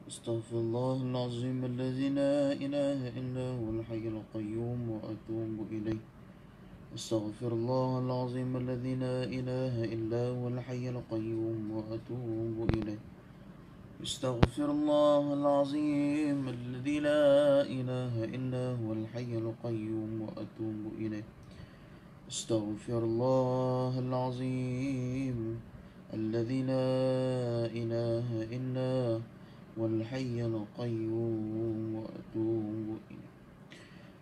أستغفر الله العظيم الذي لا إله إلا هو الحي القيوم وأتوب إليه. أستغفر الله العظيم الذي لا إله إلا هو الحي القيوم وأتوب إليه. استغفر الله العظيم الذي لا إله إلا هو الحي القيوم وأتوب إليه. استغفر الله العظيم الذي لا إله إلا هو الحي القيوم وأتوب إليه.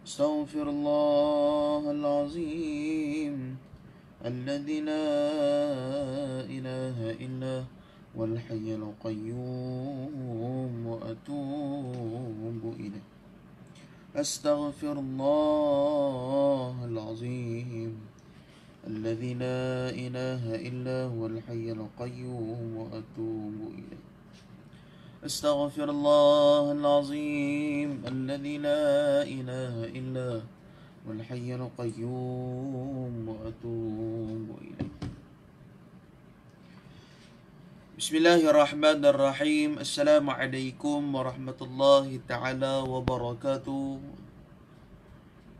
استغفر الله العظيم الذي لا إله إلا هو الحي القيوم وأتوب إليه. أستغفر الله العظيم الذي لا إله إلا هو الحي القيوم وأتوب إليه. أستغفر الله العظيم الذي لا إله إلا هو الحي القيوم وأتوب إليه. بسم الله الرحمن الرحيم. السلام عليكم ورحمة الله تعالى وبركاته.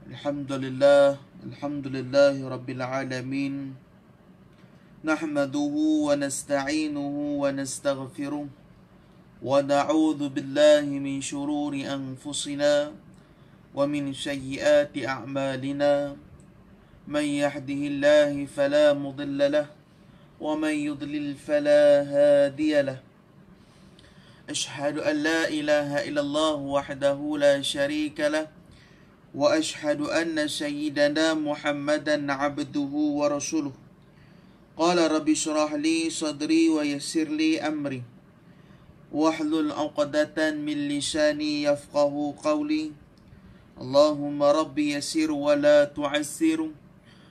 الحمد لله رب العالمين. نحمده ونستعينه ونستغفره ونعوذ بالله من شرور أنفسنا ومن سيئات أعمالنا. من يهده الله فلا مضل له ومن يضلل فلا هادي له. أشهد أن لا إله إلا الله وحده لا شريك له وأشهد أن سيدنا محمدا عبده ورسوله. قال رب اشرح لي صدري ويسر لي أمري واحلل عقدة من لساني يفقه قولي. اللهم رب يسر ولا تعسر.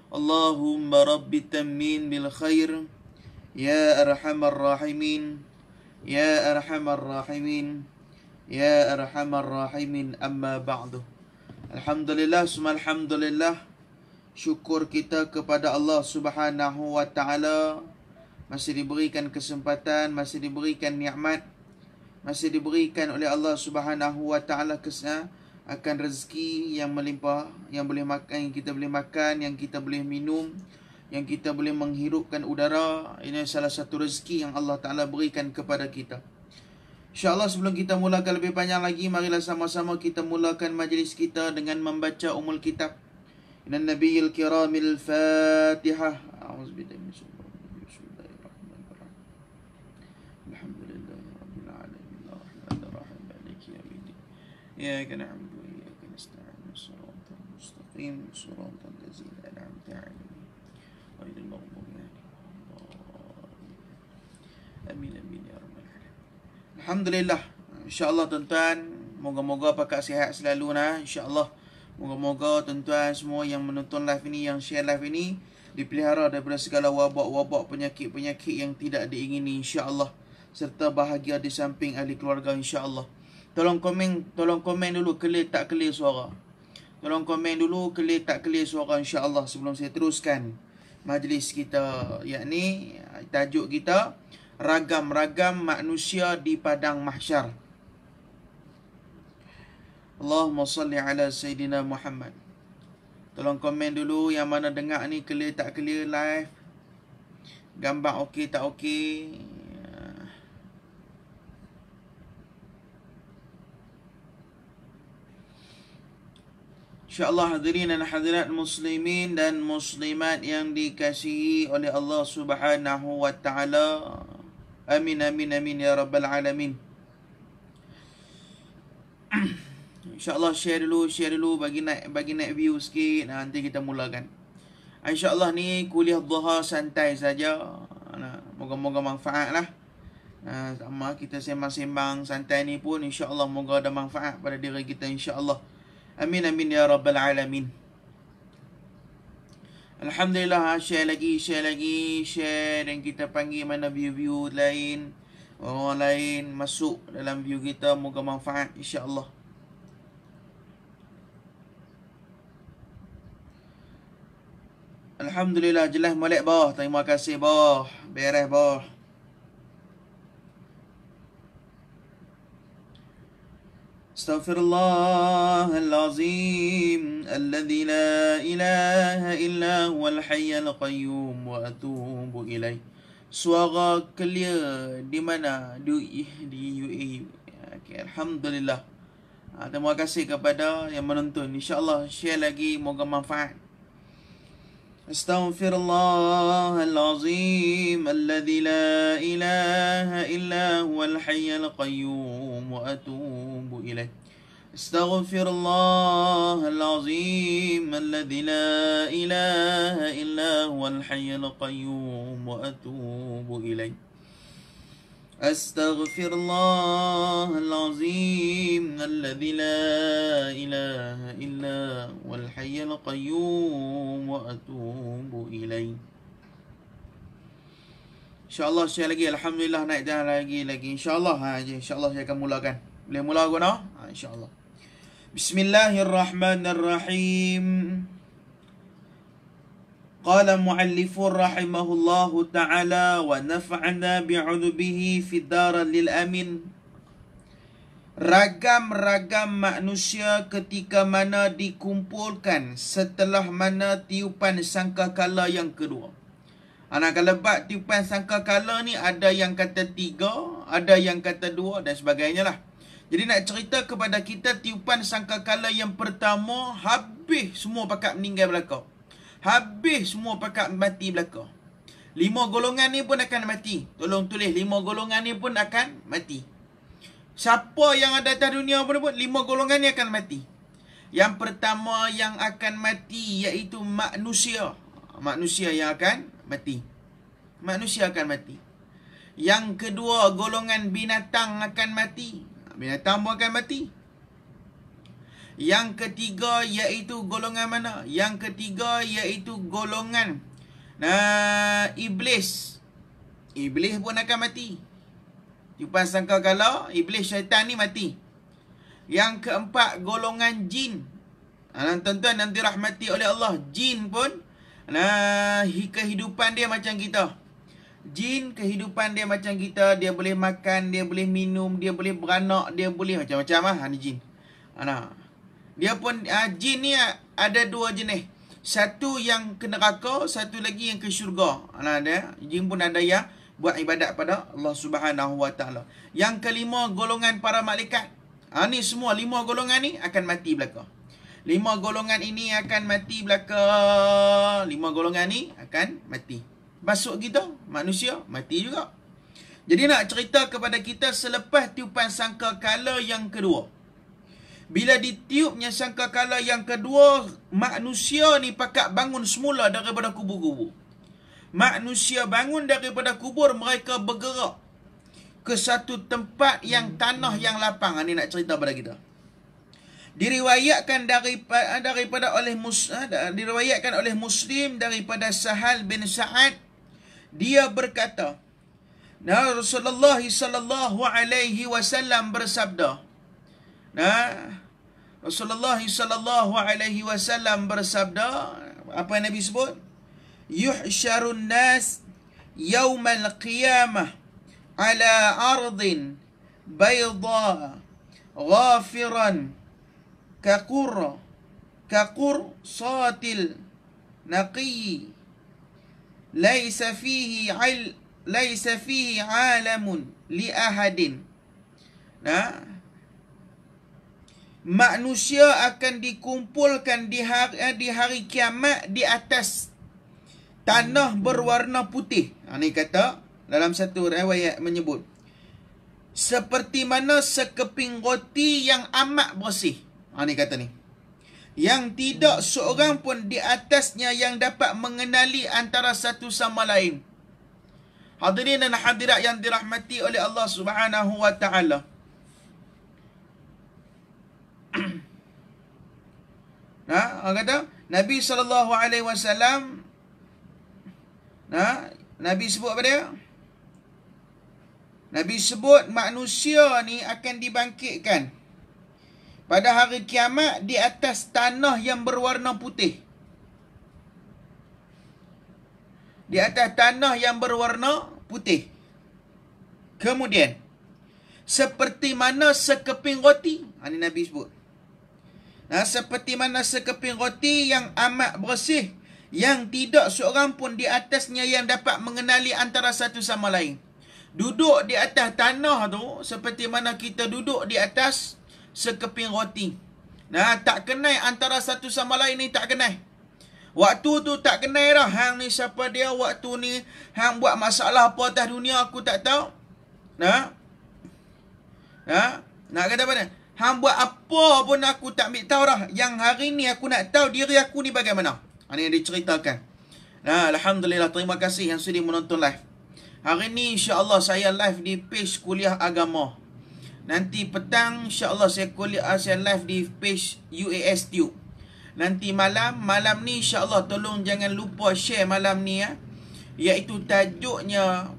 اللهم رب تمين بالخير يا أرحم الراحمين يا أرحم الراحمين يا أرحم الراحمين. أما بعد. Alhamdulillah, summa alhamdulillah. Syukur kita kepada Allah Subhanahu wa taala, masih diberikan kesempatan, masih diberikan nikmat, masih diberikan oleh Allah Subhanahu wa taala akan rezeki yang melimpah, yang boleh makan, yang kita boleh makan, yang kita boleh minum, yang kita boleh menghirupkan udara. Ini salah satu rezeki yang Allah Taala berikan kepada kita. InsyaAllah, sebelum kita mulakan lebih panjang lagi, marilah sama-sama kita mulakan majlis kita dengan membaca umul kitab. Inna nabiyil kiramil fatihah. A'udzubillahi minasyaitonir rajim. Alhamdulillahi rabbil alamin arrahmanir rahim maliki yaumiddin. Iyyaka na'budu wa iyyaka nasta'in. Shiratal mustaqim shiratal ladzina an'amta 'alaihim ghairil maghdubi 'alaihim. Amin amin ya rabbal alamin. Alhamdulillah. InsyaAllah tuan-tuan, moga-moga pakak sihat selalu nah. InsyaAllah, moga-moga tuan-tuan semua yang menonton live ini, yang share live ini, dipelihara daripada segala wabak-wabak, penyakit-penyakit yang tidak diingini, insya-Allah, serta bahagia di samping ahli keluarga, insya-Allah. Tolong komen dulu clear tak clear suara. Tolong komen dulu clear tak clear suara, insya-Allah, sebelum saya teruskan majlis kita, yakni tajuk kita ragam-ragam manusia di padang mahsyar. Allahumma salli ala Sayyidina Muhammad. Tolong komen dulu yang mana dengar ni clear tak clear live. Gambar okey tak okey. InsyaAllah, hadirin dan hadirat muslimin dan muslimat yang dikasihi oleh Allah Subhanahu wa ta'ala. Amin amin amin ya rabbal alamin. InsyaAllah share dulu bagi naik view sikit. Nanti kita mulakan. InsyaAllah ni kuliah duha santai saja. Moga-moga manfaat lah. Sama kita sembang-sembang santai ni pun, insyaAllah moga ada manfaat pada diri kita, insyaAllah. Amin amin ya rabbal alamin. Alhamdulillah, share dan kita panggil mana view lain, orang lain masuk dalam view kita, moga manfaat, insyaAllah. Alhamdulillah, jelas molek bah. Terima kasih bah. Beres bah. Astaghfirullahalazim alladzi la ilaha illa huwal hayyul qayyum wa atubu ilaih. Suara clear di mana? Di UAE. Okay, alhamdulillah. Terima kasih kepada yang menonton. InsyaAllah share lagi, moga manfaat. Astaghfirullahalazim alladzi la ilaha illa huwal hayyul qayyum wa atubu ilaih. Astaghfirullahalazim alladzi la ilaha illa huwal hayyul qayyum wa atubu ilaih. Astaghfirullahalazim alladzi la ilaha illa huwal hayyul qayyum wa atubu ilaih. InsyaAllah share lagi. Alhamdulillah naik dah lagi. InsyaAllah InsyaAllah saya akan mulakan. Boleh mula guna? InsyaAllah. Bismillahirrahmanirrahim. Qala mu'allifur rahimahullahu ta'ala wa nafa'ana bi'udubihi fid daril amin. Ragam-ragam manusia ketika mana dikumpulkan setelah mana tiupan sangkakala yang kedua. Kalau bab tiupan sangkakala ni ada yang kata 3, ada yang kata 2 dan sebagainya lah. Jadi nak cerita kepada kita tiupan sangkakala yang pertama, habis semua pakat meninggal belaka. Habis semua pakat mati belaka. 5 golongan ni pun akan mati. Tolong tulis, 5 golongan ni pun akan mati. Siapa yang ada atas dunia pun 5 golongan ni akan mati. Yang pertama yang akan mati iaitu manusia. Manusia yang akan mati. Manusia akan mati. Yang kedua, golongan binatang akan mati. Binatang pun akan mati. Yang ketiga iaitu golongan mana? Yang ketiga iaitu golongan iblis. Iblis pun akan mati. Tiupan sangkakala, iblis syaitan ni mati. Yang keempat, golongan jin. Tuan-tuan yang dirahmati oleh Allah, jin pun kehidupan dia macam kita. Jin kehidupan dia macam kita. Dia boleh makan, dia boleh minum, dia boleh beranak, dia boleh macam-macam lah. Ni jin. Dia pun jin ni ada 2 jenis. Satu yang ke neraka, satu lagi yang ke syurga. Jin pun ada yang buat ibadat pada Allah Subhanahu Wa Taala. Yang kelima, golongan para malaikat. Ni semua 5 golongan ni akan mati belaka. 5 golongan ini akan mati belaka. 5 golongan ni akan mati. Masuk kita, manusia, mati juga. Jadi nak cerita kepada kita selepas tiupan sangkakala yang kedua. Bila ditiupnya sangkakala yang kedua, manusia ni pakat bangun semula daripada kubur-kubur. Manusia bangun daripada kubur, mereka bergerak ke satu tempat yang tanah yang lapang. Ini nak cerita pada kita. Diriwayatkan diriwayatkan oleh Muslim daripada Sahal bin Sa'ad, dia berkata, Rasulullah sallallahu alaihi wasallam bersabda. Rasulullah sallallahu alaihi wasallam bersabda, apa yang Nabi sebut? Yuhsyarun nas yaumal qiyamah ala ardin bayda ghafiran kaqur satil naqi laysa fihi alamun li ahadin. Manusia akan dikumpulkan di hari kiamat di atas tanah berwarna putih. Ini kata dalam satu riwayat menyebut, seperti mana sekeping roti yang amat bersih. Ini kata ni, yang tidak seorang pun di atasnya yang dapat mengenali antara satu sama lain. Hadirin dan hadirat yang dirahmati oleh Allah Subhanahu Wa Taala. Orang kata Nabi SAW Nabi sebut apa dia? Nabi sebut manusia ni akan dibangkitkan pada hari kiamat di atas tanah yang berwarna putih. Di atas tanah yang berwarna putih. Kemudian seperti mana sekeping roti. Ini Nabi sebut. Seperti mana sekeping roti yang amat bersih, yang tidak seorang pun di atasnya yang dapat mengenali antara satu sama lain. Duduk di atas tanah tu seperti mana kita duduk di atas sekeping roti. Tak kenal antara satu sama lain ni, tak kenal. Waktu tu tak kenal dah. Hang ni siapa dia, waktu ni hang buat masalah apa atas dunia aku tak tahu. Nak kata apa ni? Hang buat apa pun aku tak ambil tahu dah. Yang hari ni aku nak tahu diri aku ni bagaimana. Ini yang diceritakan. Alhamdulillah, terima kasih yang sudi menonton live. Hari ni insya-Allah saya live di page Kuliah Agama. Nanti petang insya-Allah saya live di page UAS Tube. Nanti malam ni insya-Allah tolong jangan lupa share malam ni iaitu tajuknya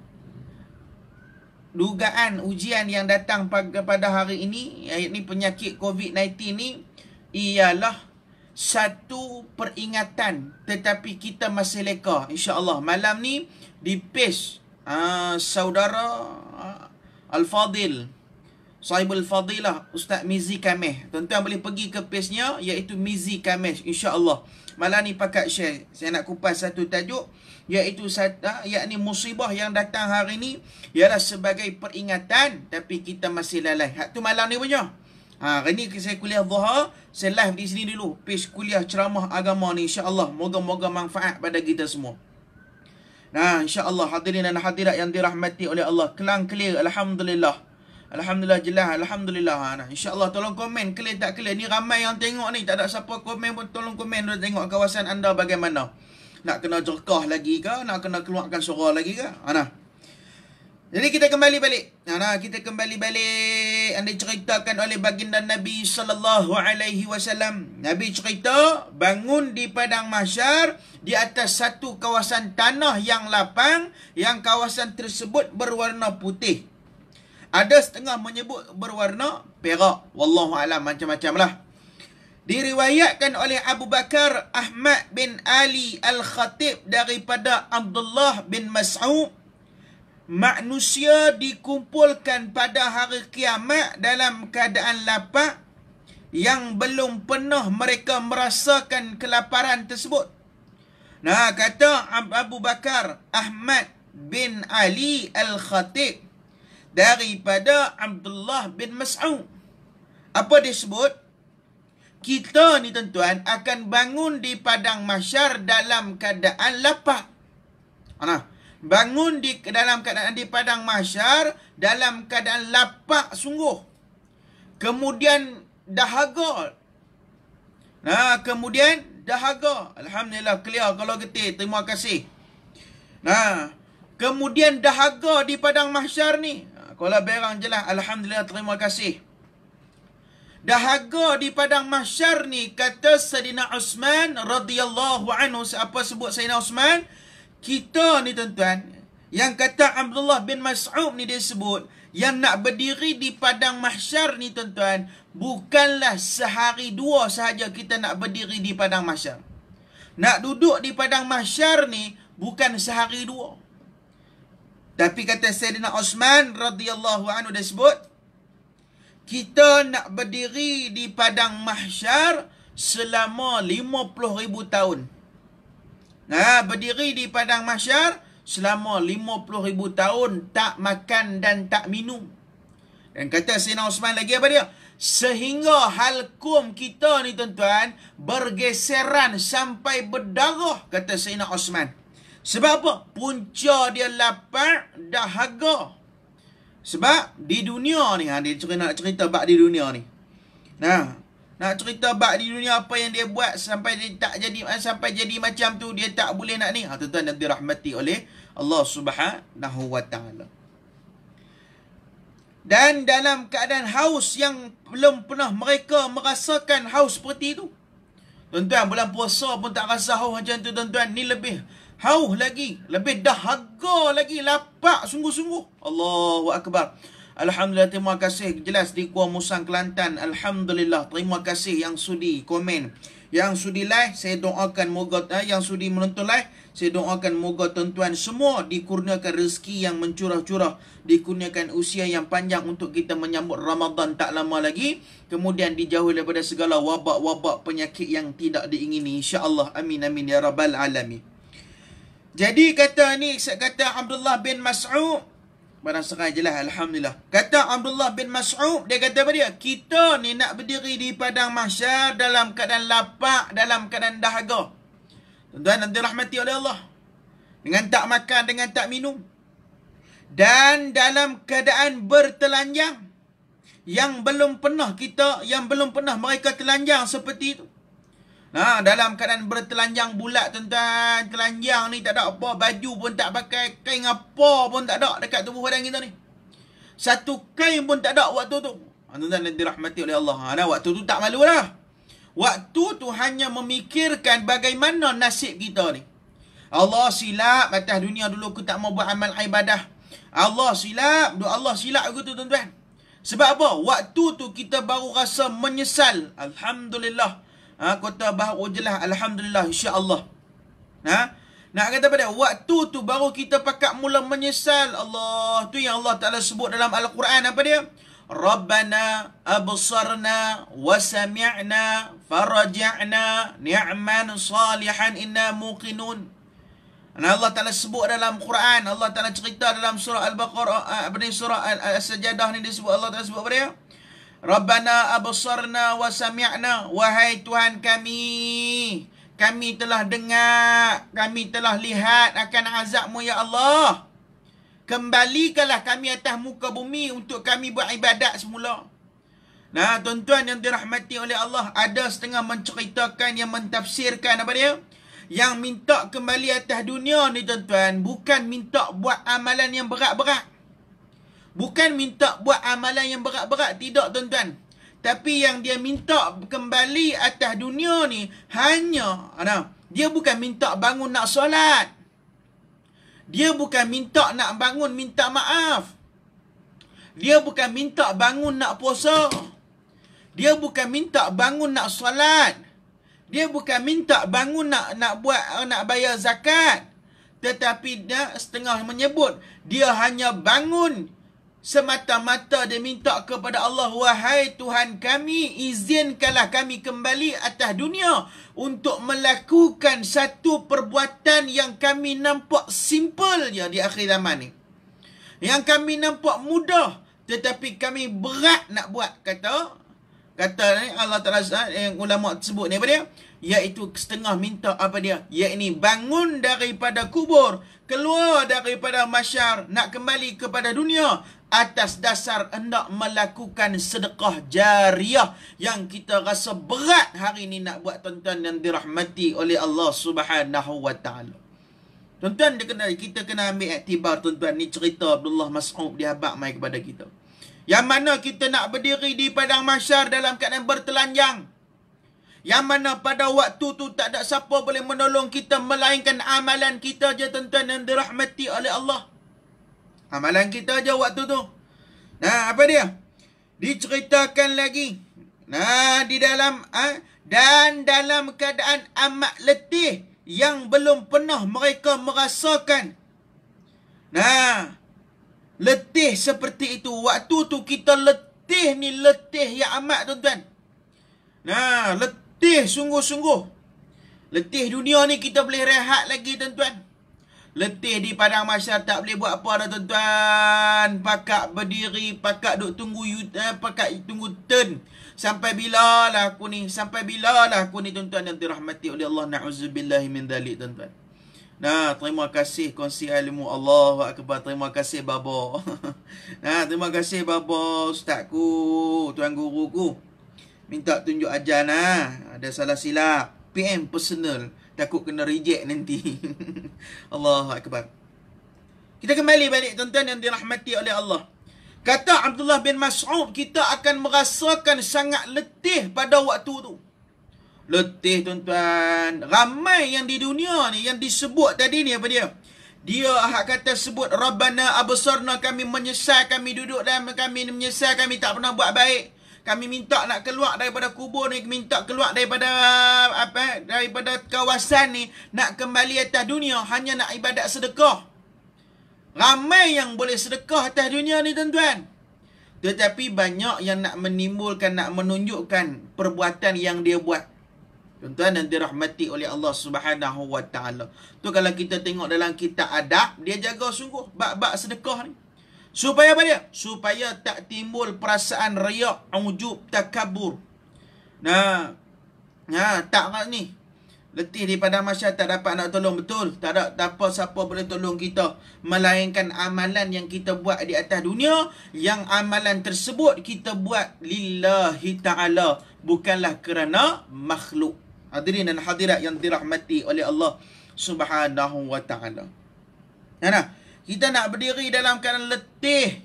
dugaan ujian yang datang pada hari ini, iaitu penyakit COVID-19 ni ialah satu peringatan, tetapi kita masih leka. InsyaAllah malam ni di page saudara Al-Fadil, Sahibul Fadilah, Ustaz Mizi Kameh. Tuan-tuan boleh pergi ke page-nya, iaitu Mizi Kameh. InsyaAllah malam ni pakat share. Saya nak kupas satu tajuk, iaitu yakni musibah yang datang hari ni ialah sebagai peringatan, tapi kita masih lalai. Hak tu malam ni punya. Hari ni saya kuliah Dhuha, saya live di sini dulu, page Kuliah Ceramah Agama ni, insya-Allah. Moga-moga manfaat pada kita semua. InsyaAllah hadirin dan hadirat yang dirahmati oleh Allah, kelang clear, alhamdulillah. Alhamdulillah jelas, alhamdulillah. InsyaAllah tolong komen clear tak clear. Ni ramai yang tengok ni, tak ada siapa komen pun, tolong komen dulu tengok kawasan anda bagaimana. Nak kena jerkah lagi ke? Nak kena keluarkan suara lagi ke? Jadi kita kembali balik. Kita kembali balik. Anda ceritakan oleh baginda Nabi SAW. Nabi cerita bangun di padang mahsyar di atas satu kawasan tanah yang lapang, yang kawasan tersebut berwarna putih. Ada setengah menyebut berwarna perak. Wallahu alam, macam-macam lah. Diriwayatkan oleh Abu Bakar Ahmad bin Ali Al-Khatib daripada Abdullah bin Mas'ud, manusia dikumpulkan pada hari kiamat dalam keadaan lapar, yang belum pernah mereka merasakan kelaparan tersebut. Kata Abu Bakar Ahmad bin Ali Al-Khatib daripada Abdullah bin Mas'ud. Apa dia sebut? Kita ni tuan-tuan akan bangun di padang mahsyar dalam keadaan lapar. Bangun di padang mahsyar dalam keadaan lapar sungguh. Kemudian dahaga. Alhamdulillah clear kalau getih. Terima kasih. Kemudian dahaga di padang mahsyar ni. Kalau berang jelas, alhamdulillah, terima kasih. Dahaga di padang mahsyar ni, kata Sayyidina Uthman radhiyallahu anhu. Apa sebut Sayyidina Uthman? Kita ni tuan-tuan, yang kata Abdullah bin Mas'ud ni dia sebut, yang nak berdiri di padang mahsyar ni tuan-tuan, bukanlah sehari dua sahaja kita nak berdiri di padang mahsyar. Nak duduk di padang mahsyar ni bukan sehari dua. Tapi kata Sayyidina Uthman radhiyallahu anhu dia sebut, kita nak berdiri di padang mahsyar selama 50,000 tahun. Berdiri di padang mahsyar selama 50,000 tahun, tak makan dan tak minum. Dan kata Sayyidina Uthman lagi apa dia? Sehingga halkum kita ni tuan-tuan bergeseran sampai berdarah, kata Sayyidina Uthman. Sebab apa? Punca dia lapar, dahaga. Sebab di dunia ni, dia nak cerita bab di dunia ni. Nak cerita bab di dunia apa yang dia buat sampai dia tak jadi, sampai jadi macam tu, dia tak boleh nak ni. Tuan-tuan yang dirahmati oleh Allah Subhanahu wa taala. Dan dalam keadaan haus yang belum pernah mereka merasakan haus seperti itu. Tuan-tuan, bulan puasa pun tak rasa haus macam tu tuan-tuan. Ni lebih haus lagi, lebih dahaga lagi, lapar sungguh-sungguh. Allahu Akbar. Alhamdulillah, terima kasih. Jelas di Kuala Musang, Kelantan. Alhamdulillah, terima kasih yang sudi komen Yang sudi live, saya doakan moga yang sudi menonton live, saya doakan moga tuan-tuan semua dikurniakan rezeki yang mencurah-curah, dikurniakan usia yang panjang untuk kita menyambut Ramadan tak lama lagi, kemudian dijauhi daripada segala wabak-wabak penyakit yang tidak diingini, insya-Allah. Amin amin ya rabbal alamin. Jadi kata Abdullah bin Mas'ud, barang serai je lah, alhamdulillah. Kata Abdullah bin Mas'ud, dia kata apa dia? Kita ni nak berdiri di padang mahsyar dalam keadaan lapar, dalam keadaan dahaga. Tuan-tuan nanti rahmati oleh Allah. Dengan tak makan, dengan tak minum. Dan dalam keadaan bertelanjang. Yang belum pernah mereka telanjang seperti itu. Nah, dalam keadaan bertelanjang bulat, tuan-tuan. Telanjang ni tak ada apa, baju pun tak pakai, kain apa pun tak ada dekat tubuh badan kita ni. Satu kain pun tak ada waktu tu. Tuan-tuan yang dirahmati oleh Allah. Nah, waktu tu tak malu lah. Waktu tu hanya memikirkan bagaimana nasib kita ni. Allah silap atas dunia dulu aku tak mau buat amal ibadah. Allah silap aku tu, tuan-tuan. Sebab apa? Waktu tu kita baru rasa menyesal. Alhamdulillah. Kota baharu je lah, alhamdulillah, insya-Allah. Nak kata pada waktu tu baru kita pakak mula menyesal. Allah tu yang Allah Taala sebut dalam Al-Quran, apa dia? Rabbana absarna wa sami'na faraja'na ni'man salihan inna muqinun. Allah Taala sebut dalam Quran, Allah Taala cerita dalam surah Al-Baqarah, surah Al-Sajadah ni disebut, Allah Taala sebut apa dia? Rabbana absarna wa sami'na, wahai Tuhan kami telah dengar, kami telah lihat akan azab-Mu ya Allah. Kembalikanlah kami atas muka bumi untuk kami beribadat semula. Nah, tuan-tuan yang dirahmati oleh Allah, ada setengah menceritakan, yang mentafsirkan apa dia? Yang minta kembali atas dunia ni, tuan-tuan, bukan minta buat amalan yang berat-berat. Bukan minta buat amalan yang berat-berat, tidak, tuan-tuan. Tapi yang dia minta kembali atas dunia ni hanya, dia bukan minta bangun nak solat. Dia bukan minta nak bangun minta maaf. Dia bukan minta bangun nak puasa. Dia bukan minta bangun nak solat. Dia bukan minta bangun nak bayar zakat. Tetapi dia setengah menyebut, dia hanya bangun semata-mata dia minta kepada Allah, wahai Tuhan kami, izinkanlah kami kembali atas dunia untuk melakukan satu perbuatan yang kami nampak simple je di akhir zaman ni. Yang kami nampak mudah, tetapi kami berat nak buat. Kata ni Allah Ta'ala, yang ulama sebut ni apa dia? Iaitu setengah minta apa dia? Iaitu bangun daripada kubur, keluar daripada mahsyar, nak kembali kepada dunia atas dasar hendak melakukan sedekah jariah yang kita rasa berat hari ni nak buat, tuan-tuan yang dirahmati oleh Allah Subhanahu wa taala. Tuan-tuan, kita kena ambil iktibar, tuan-tuan. Ni cerita Abdullah Mas'ud dihabaq mai kepada kita. Yang mana kita nak berdiri di padang mahsyar dalam keadaan bertelanjang. Yang mana pada waktu tu tak ada siapa boleh menolong kita melainkan amalan kita je, tuan-tuan yang dirahmati oleh Allah. Amalan kita aja waktu tu. Nah, apa dia? Diceritakan lagi. Nah, di dalam dan dalam keadaan amat letih yang belum pernah mereka merasakan. Nah, letih seperti itu. Waktu tu kita letih ni, letih yang amat, tuan-tuan. Nah, letih sungguh-sungguh. Letih dunia ni kita boleh rehat lagi, tuan-tuan. Letih di padang mahsyar tak boleh buat apa dah, tuan-tuan. Pakak berdiri, pakak duk tunggu pakak tunggu turn. Sampai bila lah aku ni? Sampai bila lah aku ni, tuan-tuan yang dirahmati oleh Allah. Na'udzubillahi min dzalik, tuan-tuan. Nah, terima kasih kongsi ilmu. Allahu akbar. Terima kasih baba. Nah, terima kasih baba, ustazku, tuan guruku. Minta tunjuk ajar nah. Ada salah silap. PM personal. Takut kena reject nanti. Allahu akbar. Kita kembali balik, tuan-tuan yang dirahmati oleh Allah. Kata Abdullah bin Mas'ud, kita akan merasakan sangat letih pada waktu tu. Letih, tuan-tuan. Ramai yang di dunia ni yang disebut tadi ni apa dia? Dia kata sebut Rabbana absarna, kami menyesal, kami duduk dalam kami menyesal, kami tak pernah buat baik. kami minta nak keluar daripada kubur ni, minta keluar daripada daripada kawasan ni, nak kembali atas dunia, hanya nak ibadat sedekah. Ramai yang boleh sedekah atas dunia ni tuan-tuan. Tetapi banyak yang nak menimbulkan, nak menunjukkan perbuatan yang dia buat. Tuan-tuan dan dirahmati oleh Allah Subhanahu wa taala. Tu kalau kita tengok dalam kitab adab, dia jaga sungguh bab-bab sedekah ni. Supaya apa dia? Supaya tak timbul perasaan riak, ujub, takabur. Nah, tak ni. Letih daripada masyarakat, tak dapat nak tolong, betul. Tak ada apa siapa boleh tolong kita. Melainkan amalan yang kita buat di atas dunia, yang amalan tersebut kita buat lillahi ta'ala, bukanlah kerana makhluk. Hadirin dan hadirat yang dirahmati oleh Allah Subhanahu wa ta'ala. Kita nak berdiri dalam keadaan letih,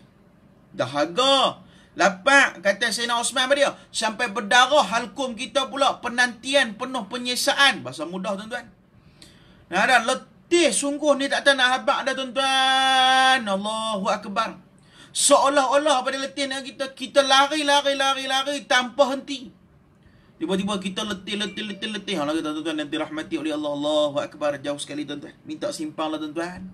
dahaga, lapar, kata Sayyidina Osman apa dia? Sampai berdarah halkum kita pula, penantian penuh penyiksaan. Bahasa mudah tuan-tuan. Letih sungguh ni tak tahu nak habaq dah tuan-tuan. Allahu Akbar. Seolah-olah pada letih kita lari tanpa henti. Tiba-tiba kita letih. Lagi tuan-tuan yang dirahmati oleh Allah. Allahu Akbar. Jauh sekali tuan-tuan. Minta simpanglah tuan-tuan.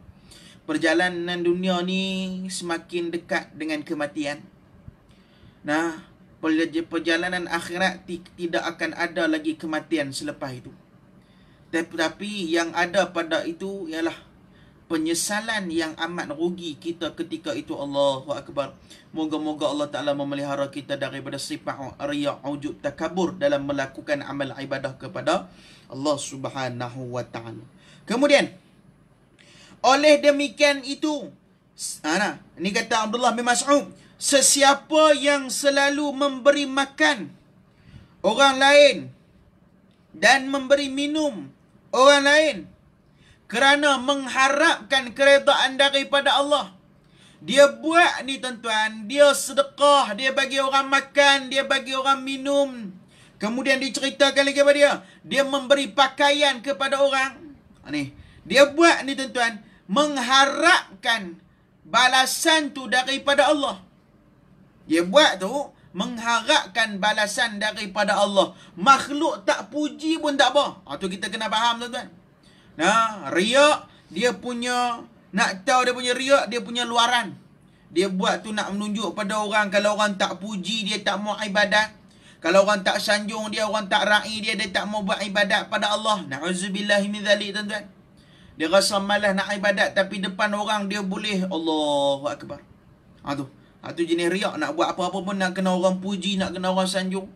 Perjalanan dunia ni semakin dekat dengan kematian. Perjalanan akhirat tidak akan ada lagi kematian selepas itu. Tetapi yang ada pada itu ialah penyesalan yang amat rugi kita ketika itu. Allahu Akbar. Moga-moga Allah Ta'ala memelihara kita daripada sifat riya, ujub, takabur dalam melakukan amal ibadah kepada Allah Subhanahu wa Ta'ala. Kemudian, oleh demikian itu, ini kata Abdullah bin Mas'ud, sesiapa yang selalu memberi makan orang lain dan memberi minum orang lain kerana mengharapkan keredaan daripada Allah, dia buat ni tuan-tuan, dia sedekah, dia bagi orang makan, dia bagi orang minum. Kemudian diceritakan lagi apa dia? Dia memberi pakaian kepada orang. Dia buat ni tuan-tuan, mengharapkan balasan tu daripada Allah. Dia buat tu mengharapkan balasan daripada Allah. Makhluk tak puji pun tak apa. Tu kita kena faham tuan-tuan. Riak, dia punya, nak tahu dia punya riak, dia punya luaran. Dia buat tu nak menunjuk pada orang. Kalau orang tak puji, dia tak mau ibadat. Kalau orang tak sanjung dia, orang tak ra'i dia, dia tak mau buat ibadat pada Allah. Na'udzubillahi min dzalik tuan-tuan. Dia rasa malas nak ibadat, tapi depan orang dia boleh. Allahu Akbar. Tu jenis riak. Nak buat apa-apa pun nak kena orang puji, nak kena orang sanjung.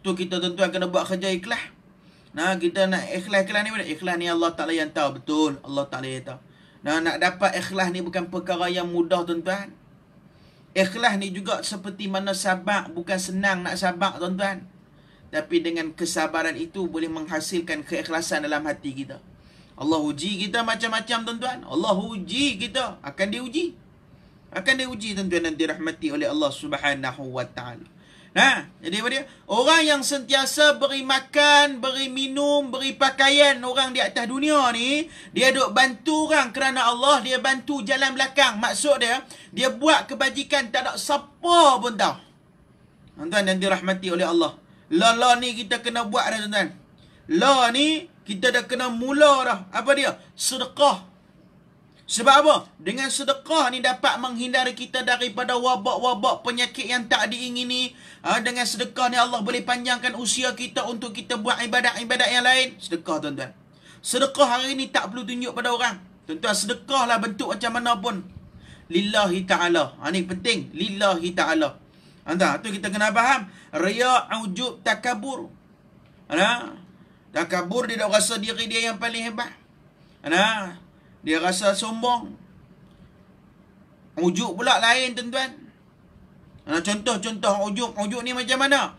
Tu kita tuan-tuan kena buat kerja ikhlas. Kita nak ikhlas ni mana? Ikhlas ni Allah Ta'ala yang tahu. Betul, Allah Ta'ala yang tahu. Nak dapat ikhlas ni bukan perkara yang mudah tuan-tuan. Ikhlas ni juga seperti mana sabar. Bukan senang nak sabar tuan-tuan. Tapi dengan kesabaran itu boleh menghasilkan keikhlasan dalam hati kita. Allah uji kita macam-macam tuan-tuan. Allah uji kita. Akan diuji. Tuan-tuan dan dirahmati oleh Allah Subhanahu wa ta'ala. Jadi apa dia? Orang yang sentiasa beri makan, beri minum, beri pakaian orang di atas dunia ni, dia duk bantu orang kerana Allah, dia bantu jalan belakang. Maksud dia buat kebajikan tak ada siapa pun tahu. Tuan-tuan dan dirahmati oleh Allah. La ni kita kena buat dah tuan-tuan. La ni kita dah kena mula dah. Apa dia? Sedekah. Sebab apa? Dengan sedekah ni dapat menghindari kita daripada wabak-wabak penyakit yang tak diingini. Dengan sedekah ni Allah boleh panjangkan usia kita untuk kita buat ibadat-ibadat yang lain. Sedekah tuan-tuan. Sedekah hari ni tak perlu tunjuk pada orang. Tuan-tuan, sedekahlah bentuk macam mana pun. Lillahi ta'ala. Ni penting. Lillahi ta'ala. Tu kita kena faham. Riya, ujub, takabur. Takabur dia dah rasa diri dia yang paling hebat. Dia rasa sombong. Ujub pula lain tuan-tuan. Contoh ujub ni macam mana?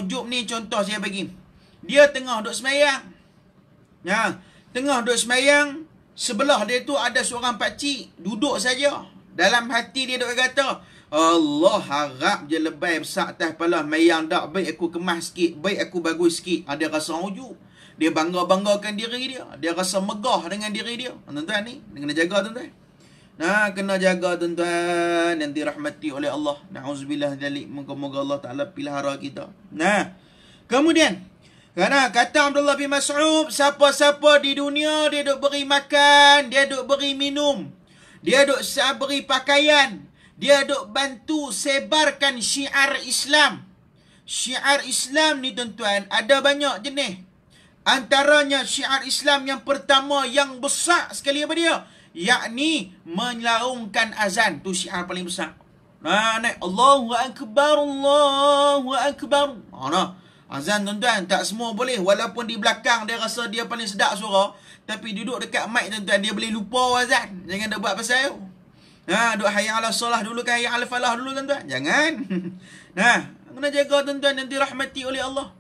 Ujub ni contoh saya bagi. Dia tengah duduk semayang. Tengah duduk semayang, sebelah dia tu ada seorang pakcik duduk saja. Dalam hati dia duk kata, Allah harap je lebay besar atas kepala, mayang dak, baik aku kemas sikit, baik aku bagus sikit. Dia rasa ujub. Dia bangga-banggakan diri dia. Dia rasa megah dengan diri dia. Tuan-tuan ni, kena jaga tuan-tuan. Nah, kena jaga tuan-tuan yang dirahmati oleh Allah. Na'udzubillah dzalik. Moga-moga Allah Ta'ala pelihara kita. Nah, kemudian kerana kata Abdullah bin Mas'ud, siapa-siapa di dunia dia duk beri makan, dia duk beri minum, dia duk beri pakaian, dia duk bantu sebarkan syiar Islam. Syiar Islam ni tuan-tuan ada banyak jenis. Antaranya syiar Islam yang pertama yang besar sekali apa dia? Yakni melarungkan azan. Tu syiar paling besar. Nah, naik Allahu Akbar, Allahu Akbar. Nah, azan tuan-tuan tak semua boleh. Walaupun di belakang dia rasa dia paling sedap suara, tapi duduk dekat mic tuan-tuan dia boleh lupa azan. Jangan dah buat pasal tu. Nah, duk hayya ala solah dulu ke hayya ala falah dulu tuan-tuan. Jangan. Nah, kena jaga tuan-tuan yang dirahmati oleh Allah.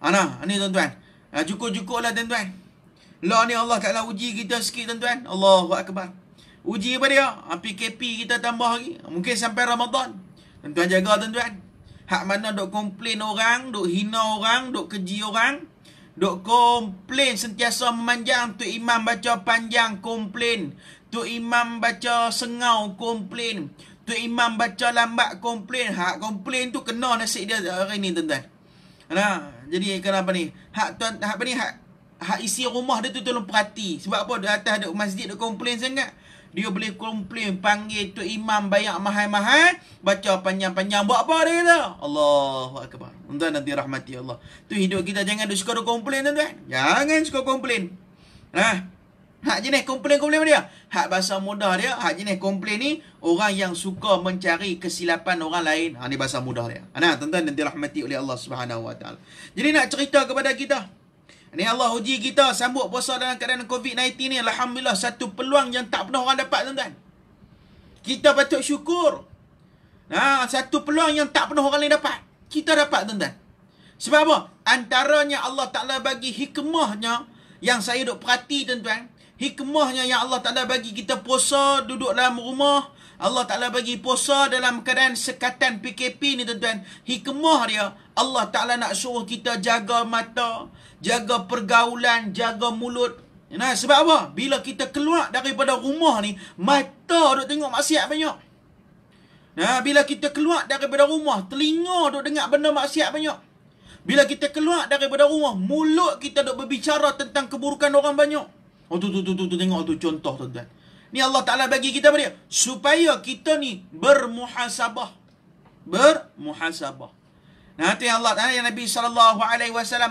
Nah, ni tuan-tuan. Cukup-cukup lah tuan-tuan. Lah ni Allah Ta'ala uji kita sikit tuan-tuan. Allahu Akbar. Uji apa dia? PKP kita tambah lagi. Mungkin sampai Ramadan. Tuan-tuan jaga tuan-tuan. Hak mana duk komplain orang, duk hina orang, duk keji orang, duk komplain sentiasa memanjang. Tu imam baca panjang, komplain. Tu imam baca sengau, komplain. Tu imam baca lambat, komplain. Hak komplain tu kena nasib dia hari ni tuan-tuan. Nah, jadi kenapa ni? Hak isi rumah dia tu tolong perhati. Sebab apa? Di atas ada masjid dia komplain sangat. Dia boleh komplain, panggil tu imam bayar mahal-mahal, baca panjang-panjang. Buat apa dia kata? Allahu Akbar. Tuan-tuan nanti rahmati Allah. Tu hidup kita jangan suka komplain tuan-tuan. Jangan suka komplain. Nah, hak jenis komplain-komplain dia. Hak bahasa mudah dia, hak jenis komplain ni, orang yang suka mencari kesilapan orang lain. Ni bahasa mudah dia. Nah, tuan-tuan nanti rahmati oleh Allah Subhanahu Wa Taala. Jadi nak cerita kepada kita. Ni Allah uji kita sambut puasa dalam keadaan COVID-19 ni. Alhamdulillah satu peluang yang tak pernah orang dapat tuan-tuan. Kita patut syukur. Satu peluang yang tak pernah orang lain dapat. Kita dapat tuan-tuan. Sebab apa? Antaranya Allah Ta'ala bagi hikmahnya yang saya duk perhati tuan-tuan. Hikmahnya yang Allah Ta'ala bagi kita puasa duduk dalam rumah. Allah Ta'ala bagi puasa dalam keadaan sekatan PKP ni tuan-tuan. Hikmah dia, Allah Ta'ala nak suruh kita jaga mata, jaga pergaulan, jaga mulut. Nah, sebab apa? Bila kita keluar daripada rumah ni, mata duk tengok maksiat banyak. Nah, bila kita keluar daripada rumah, telinga duk dengar benda maksiat banyak. Bila kita keluar daripada rumah, mulut kita duk berbicara tentang keburukan orang banyak. Tu tengok tu contoh tuan-tuan. Ni Allah Ta'ala bagi kita apa dia? Supaya kita ni bermuhasabah. Bermuhasabah. Nah, tu yang Allah Ta'ala, yang Nabi SAW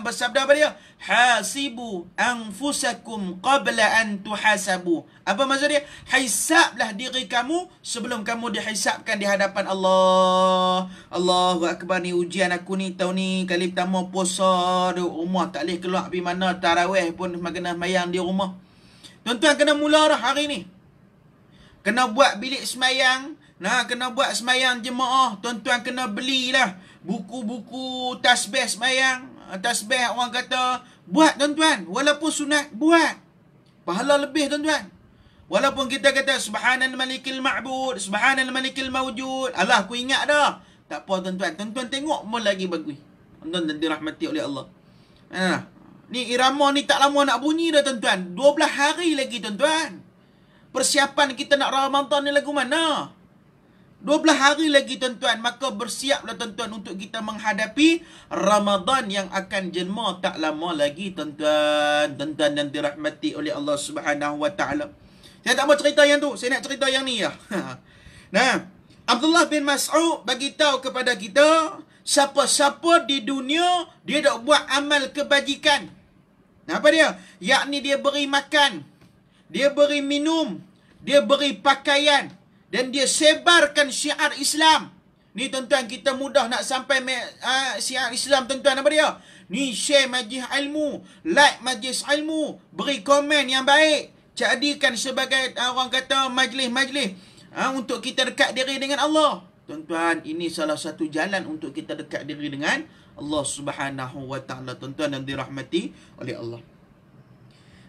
bersabda apa dia? Hasibu anfusakum qabla an tuhasabu. Apa maksud dia? Hisablah diri kamu sebelum kamu dihisabkan di hadapan Allah. Allahu Akbar, ni ujian aku ni tahun ni. Kali pertama puasa di rumah. Tak boleh keluar pergi mana. Tarawih pun kena mayang di rumah. Tuan-tuan kena mula dah hari ni. Kena buat bilik semayang. Nah, kena buat semayang jemaah. Tuan-tuan kena belilah buku-buku tasbih semayang. Tasbih orang kata, buat tuan-tuan. Walaupun sunat, buat. Pahala lebih tuan-tuan. Walaupun kita kata, Subhanal Malikil Ma'bud, Subhanal Malikil Mawjud. Alah, aku ingat dah. Tak apa tuan-tuan. Tuan-tuan tengok pun lagi bagus. Tuan-tuan dirahmati oleh Allah. Ni irama ni tak lama nak bunyi dah tuan-tuan. 12 hari lagi tuan-tuan. Persiapan kita nak Ramadan ni lagu mana? 12 hari lagi tuan-tuan. Maka bersiaplah tuan-tuan untuk kita menghadapi Ramadan yang akan jelma tak lama lagi tuan-tuan. Tuan-tuan yang dirahmati oleh Allah Subhanahu Wa Taala. Saya tak mau cerita yang tu. Saya nak cerita yang ni ya. Nah, Abdullah bin Mas'ud bagi tahu kepada kita, siapa-siapa di dunia dia dak buat amal kebajikan. Apa dia? Yakni dia beri makan, dia beri minum, dia beri pakaian, dan dia sebarkan syiar Islam. Ni tuan-tuan, kita mudah nak sampai syiar Islam tuan-tuan. Apa dia? Ni share majlis ilmu, like majlis ilmu, beri komen yang baik, jadikan sebagai orang kata majlis-majlis untuk kita dekat diri dengan Allah. Tuan-tuan, ini salah satu jalan untuk kita dekat diri dengan Allah Subhanahu Wa Taala. Tuan-tuan yang dirahmati oleh Allah.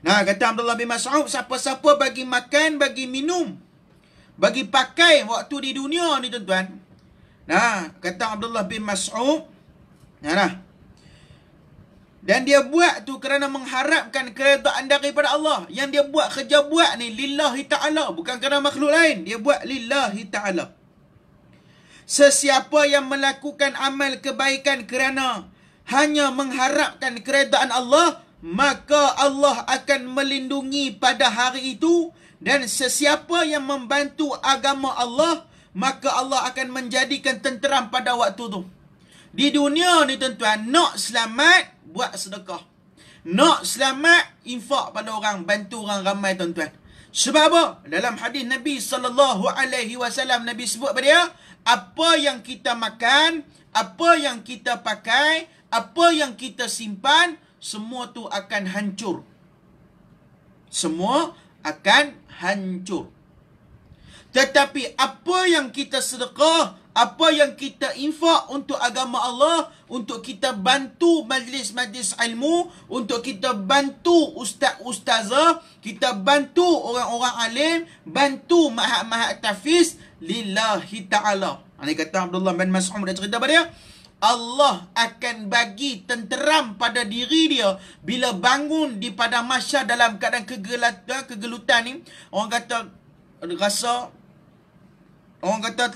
Nah, kata Abdullah bin Mas'ud, siapa-siapa bagi makan, bagi minum, bagi pakai waktu di dunia ni tuan-tuan. Nah, kata Abdullah bin Mas'ud, Dan dia buat tu kerana mengharapkan keredaan daripada Allah. Yang dia buat kerja buat ni lillahi ta'ala, bukan kerana makhluk lain. Dia buat lillahi ta'ala. Sesiapa yang melakukan amal kebaikan kerana hanya mengharapkan keredaan Allah, maka Allah akan melindungi pada hari itu. Dan sesiapa yang membantu agama Allah, maka Allah akan menjadikan tenteram pada waktu tu. Di dunia ni tuan-tuan, nak selamat, buat sedekah. Nak selamat, infak pada orang, bantu orang ramai tuan-tuan. Sebab apa? Dalam hadis Nabi SAW, Nabi sebut pada dia, apa yang kita makan, apa yang kita pakai, apa yang kita simpan, semua tu akan hancur. Semua akan hancur. Tetapi apa yang kita sedekah, apa yang kita infak untuk agama Allah, untuk kita bantu majlis-majlis ilmu, untuk kita bantu ustaz-ustazah, kita bantu orang-orang alim, bantu mahat-mahat tafiz, lillahi ta'ala. Ini kata Abdullah bin Mas'ud dah cerita pada dia, Allah akan bagi tenteram pada diri dia bila bangun di padang mahsyar dalam keadaan kegelutan ni. Orang kata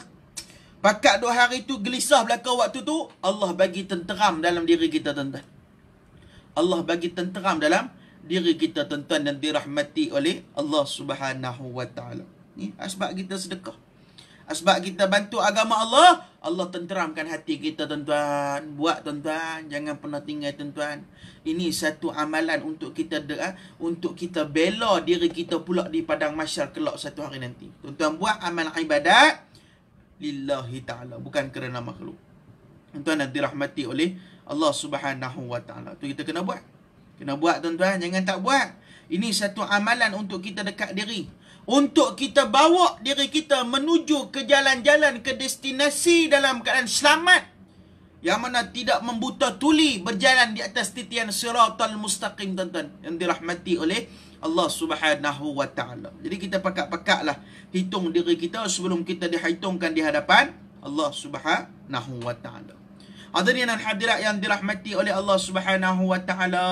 pakat 2 hari tu gelisah belaka waktu tu, Allah bagi tenteram dalam diri kita tuan-tuan. Allah bagi tenteram dalam diri kita tuan-tuan, dan dirahmati oleh Allah Subhanahu wa taala. Ni asbab kita sedekah. Asbab kita bantu agama Allah, Allah tenteramkan hati kita tuan-tuan. Buat tuan-tuan, jangan pernah tinggal tuan-tuan. Ini satu amalan untuk kita untuk kita bela diri kita pula di padang mahsyar kelak satu hari nanti. Tuan-tuan buat amal ibadat lillahi ta'ala, bukan kerana makhluk. Tuan-tuan dirahmati oleh Allah Subhanahu wa taala. Tu kita kena buat. Kena buat tuan-tuan, jangan tak buat. Ini satu amalan untuk kita dekat diri, untuk kita bawa diri kita menuju ke jalan-jalan, ke destinasi dalam keadaan selamat, yang mana tidak membuta tuli, berjalan di atas titian siratal mustaqim tuan-tuan, yang dirahmati oleh Allah Subhanahu wa taala. Jadi kita pakak-pakaklah hitung diri kita sebelum kita dihitungkan di hadapan Allah Subhanahu wa taala. Hadirin dan hadirat yang dirahmati oleh Allah Subhanahu wa taala.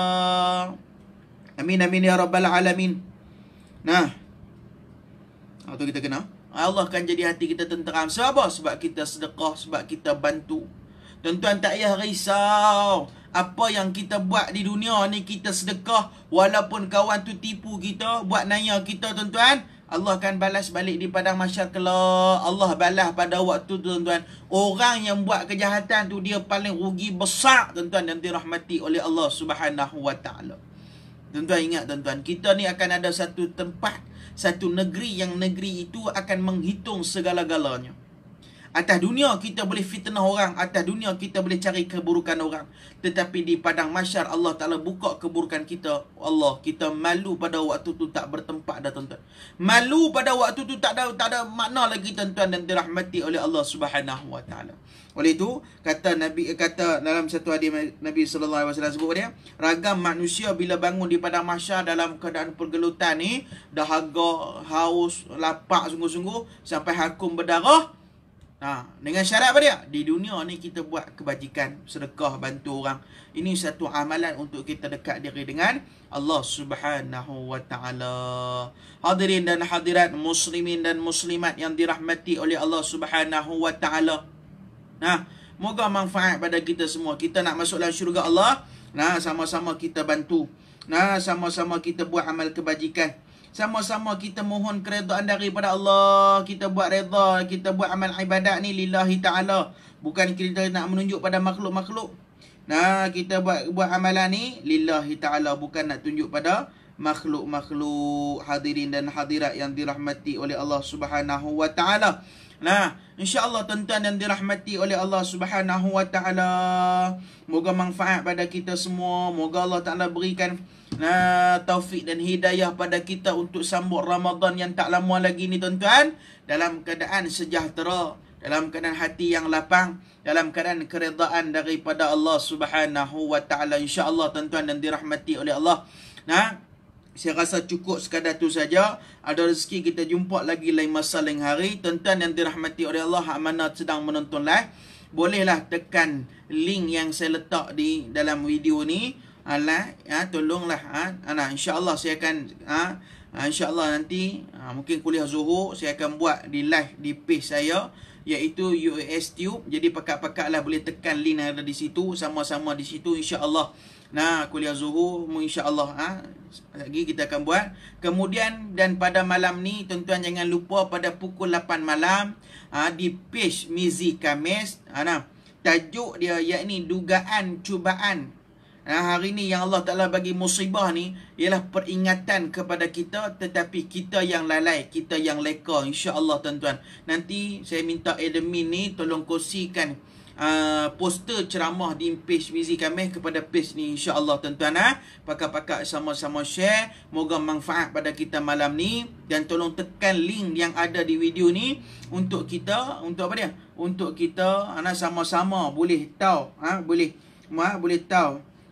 Amin amin ya rabbal alamin. Nah, itu kita kena, Allah akan jadi hati kita tenteram. Sebab apa? Sebab kita sedekah, sebab kita bantu. Tuan-tuan tak payah risau. Apa yang kita buat di dunia ni, kita sedekah, walaupun kawan tu tipu kita, buat naya kita tuan-tuan, Allah akan balas balik di padang mahsyar kelak. Allah balas pada waktu tu tuan-tuan. Orang yang buat kejahatan tu, dia paling rugi besar tuan-tuan, dan dirahmati oleh Allah Subhanahu wa taala. Tuan-tuan ingat tuan-tuan, kita ni akan ada satu tempat, satu negeri, yang negeri itu akan menghitung segala-galanya. Atas dunia kita boleh fitnah orang, atas dunia kita boleh cari keburukan orang, tetapi di padang mahsyar Allah Ta'ala buka keburukan kita. Allah, kita malu pada waktu tu tak bertempat dah tuan-tuan. Malu pada waktu tu tak ada makna lagi tuan-tuan, dan dirahmati oleh Allah Subhanahu wa taala. Oleh itu kata dalam satu hadis Nabi sallallahu alaihi wasallam sebut dia, ragam manusia bila bangun di padang mahsyar dalam keadaan pergelutan ni, dahaga, haus, lapar sungguh-sungguh sampai hakum berdarah. Dengan syarat apa dia? Di dunia ni kita buat kebajikan, sedekah, bantu orang. Ini satu amalan untuk kita dekat diri dengan Allah Subhanahu wa taala. Hadirin dan hadirat, muslimin dan muslimat yang dirahmati oleh Allah Subhanahu wa taala. Moga manfaat pada kita semua. Kita nak masuk dalam syurga Allah. Sama-sama kita bantu. Sama-sama kita buat amal kebajikan. Sama-sama kita mohon keredaan daripada Allah. Kita buat reda, kita buat amal ibadat ni lillahi ta'ala. Bukan kita nak menunjuk pada makhluk-makhluk. Kita buat amalan ni lillahi ta'ala, bukan nak tunjuk pada makhluk-makhluk. Hadirin dan hadirat yang dirahmati oleh Allah Subhanahu wa ta'ala. InsyaAllah tuan-tuan yang dirahmati oleh Allah Subhanahu wa ta'ala, moga manfaat pada kita semua. Moga Allah Ta'ala berikan taufik dan hidayah pada kita untuk sambut Ramadan yang tak lama lagi ni tuan-tuan, dalam keadaan sejahtera, dalam keadaan hati yang lapang, dalam keadaan keredaan daripada Allah Subhanahu wa ta'ala. InsyaAllah tuan-tuan dan dirahmati oleh Allah. Saya rasa cukup sekadar tu saja. Ada rezeki kita jumpa lagi lain masa lain hari. Tuan-tuan yang dirahmati oleh Allah, hak mana sedang menonton live, bolehlah tekan link yang saya letak di dalam video ni. like, tolonglah insya-Allah saya akan insya-Allah nanti mungkin kuliah Zuhur saya akan buat di live di page saya iaitu UAS Tube. Jadi pakat-pakat lah boleh tekan link yang ada di situ, sama-sama di situ insya-Allah. Nah, kuliah Zuhur insya-Allah lagi kita akan buat. Kemudian dan pada malam ni tuan-tuan jangan lupa pada pukul 8 malam di page Mizi Khamis. Tajuk dia yakni dugaan cubaan. Hari ni yang Allah Ta'ala bagi musibah ni ialah peringatan kepada kita, tetapi kita yang lalai, kita yang leka, insya-Allah tuan-tuan. Nanti saya minta admin ni tolong kongsikan poster ceramah di page Mizi Khamis kepada page ni, insya-Allah tuan-tuan. Pakak-pakak sama-sama share, moga manfaat pada kita malam ni. Dan tolong tekan link yang ada di video ni untuk kita, untuk apa dia? Untuk kita sama-sama boleh tahu,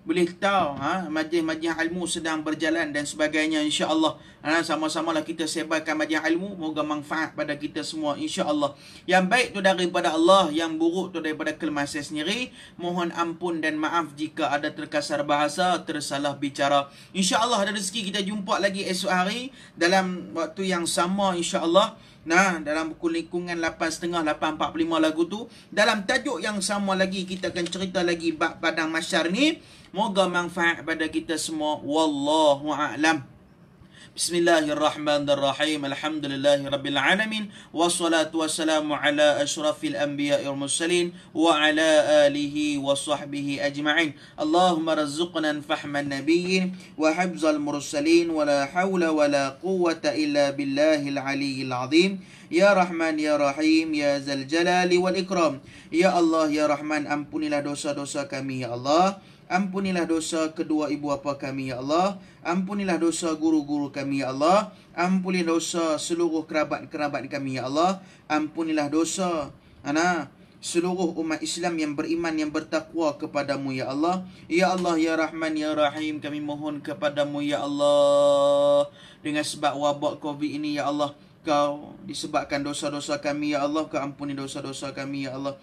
boleh tahu majlis-majlis ilmu sedang berjalan dan sebagainya, insya-Allah. Sama-samalah kita sebarkan majlis ilmu, moga manfaat pada kita semua, insya-Allah. Yang baik tu daripada Allah, yang buruk tu daripada kelemahan saya sendiri. Mohon ampun dan maaf jika ada terkasar bahasa, tersalah bicara. Insya-Allah ada rezeki kita jumpa lagi esok hari dalam waktu yang sama, insya-Allah. Dalam lingkungan 8.30, 8.45 lagu tu, dalam tajuk yang sama lagi kita akan cerita lagi bab padang mahsyar ni. Moga manfaat pada kita semua. Wallahu a'lam. Bismillahirrahmanirrahim. Alhamdulillahirabbil alamin. Wassalatu wassalamu ala asyrafil anbiya'i wal mursalin wa ala alihi wa sahbihi ajma'in. Allahumma razzuqna fahman nabiyyin wa hifzal mursalin wa la hawla wa la quwwata illa billahil aliyyil azim. Ya Rahman, Ya Rahim, Ya Zal Jalali wal Ikram. Ya Allah, Ya Rahman, ampunilah dosa-dosa kami, Ya Allah. Ampunilah dosa kedua ibu bapa kami, Ya Allah. Ampunilah dosa guru-guru kami, Ya Allah. Ampunilah dosa seluruh kerabat-kerabat kami, Ya Allah. Ampunilah dosa seluruh umat Islam yang beriman, yang bertakwa kepadamu, Ya Allah. Ya Allah, Ya Rahman, Ya Rahim, kami mohon kepadamu, Ya Allah. Dengan sebab wabak COVID ini, Ya Allah, Kau disebabkan dosa-dosa kami, Ya Allah. Kau ampuni dosa-dosa kami, Ya Allah.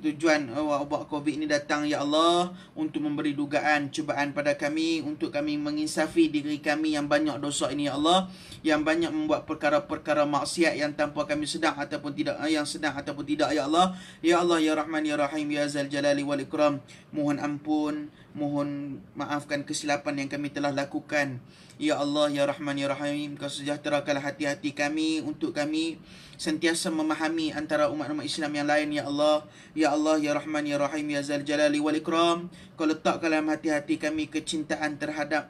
Tujuan wabak COVID ini datang, Ya Allah, untuk memberi dugaan, cubaan pada kami, untuk kami menginsafi diri kami yang banyak dosa ini, Ya Allah, yang banyak membuat perkara-perkara maksiat yang tanpa kami sedang ataupun tidak, yang sedang ataupun tidak, Ya Allah. Ya Allah, Ya Rahman, Ya Rahim, Ya Zal Jalali wal Ikram. Mohon ampun, mohon maafkan kesilapan yang kami telah lakukan. Ya Allah, Ya Rahman, Ya Rahim, Kau sejahterakanlah hati-hati kami, untuk kami sentiasa memahami antara umat-umat Islam yang lain, Ya Allah. Ya Allah, Ya Rahman, Ya Rahim, Ya Zal Jalali wal Ikram. Kau letakkan dalam hati-hati kami kecintaan terhadap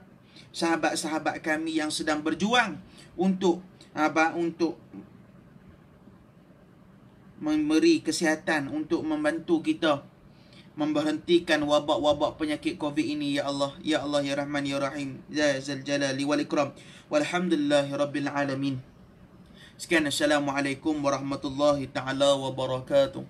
sahabat-sahabat kami yang sedang berjuang untuk memberi kesihatan, untuk membantu kita memberhentikan wabak-wabak penyakit COVID ini, Ya Allah. Ya Allah, Ya Rahman, Ya Rahim, Ya Zal Jalali wal Ikram. Walhamdulillahirabbil alamin. Sekian, assalamualaikum warahmatullahi taala wabarakatuh.